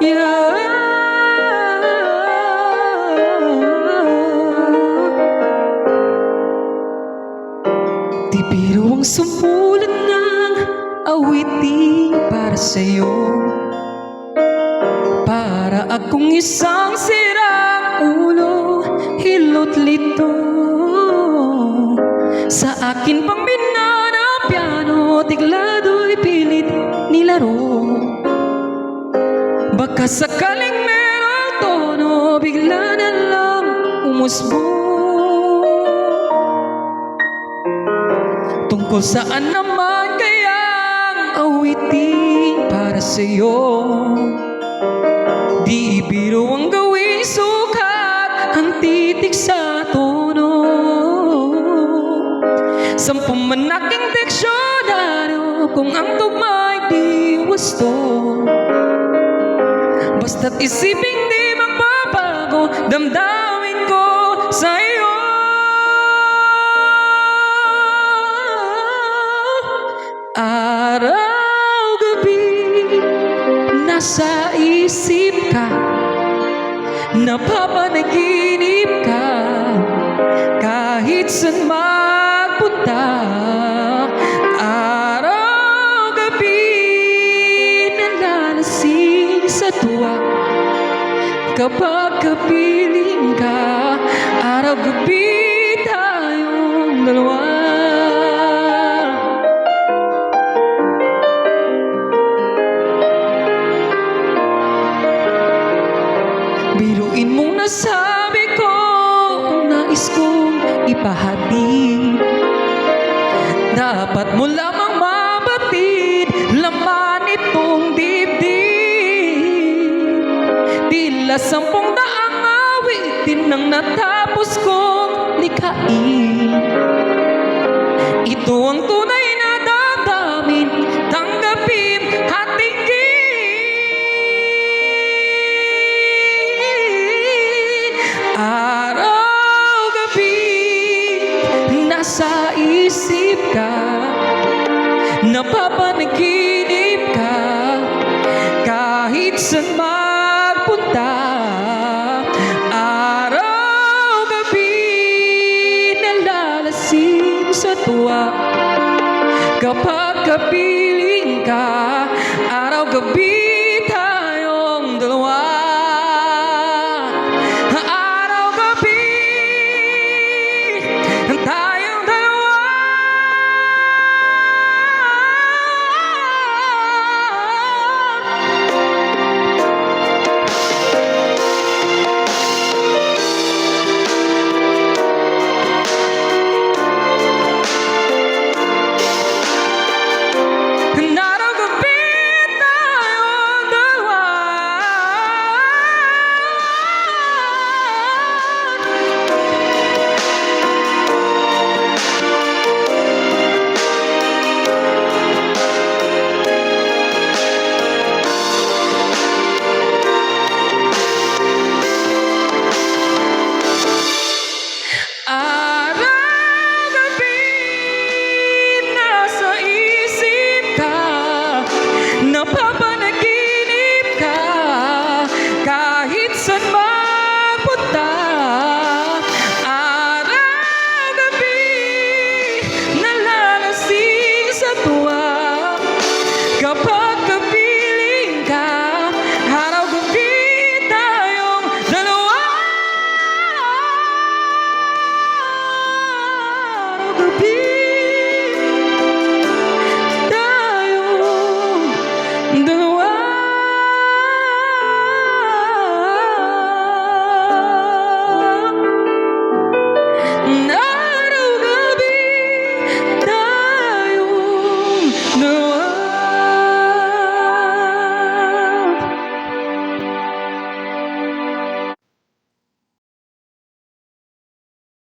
Yeah. Di biro ang sumpulan ng awitin para sa'yo. Para akong isang sirang ulo, hilot lito sa akin pang binana piano, tiglado'y pilit nilaro. Baka sakaling merong tono, bigla na lang umusbong. Tungkol saan naman kayang awitin para sa'yo? Di biro ang gawing sukat ang titik sa tono. 10 man aking diksyonaryo kung ang tugma'y di wasto. Basta't isiping di magbabago, damdamin ko sa'yo. Araw-gabi nasa isip ka, napapanaginip ka, kahit saan magpunta. Araw-gabi nalalasing sa tuwa kapag kapiling ka. Araw-gabi tayong dalawa. Biruin mong nasabi ko ang nais kong ipahati. Dapat mo lamang mabatid laman itong dibdib. Tila 10 daang awitin nang natapos kong likhain. Ito ang tunay na damdamin, tanggapin at tingin. Araw-gabi nasa isip ka, napapanaginip ka, kahit saan magpunta. Araw-gabi nalalasing sa tuwa kapag kapiling ka. Araw-gabi tayong dalawa. Tayong dalawa. Araw-gabi tayong dalawa. Araw-gabi nasa isip ka, napapanaginip ka, kahit saan magpunta. Araw-gabi nalalasing sa tuwa kapag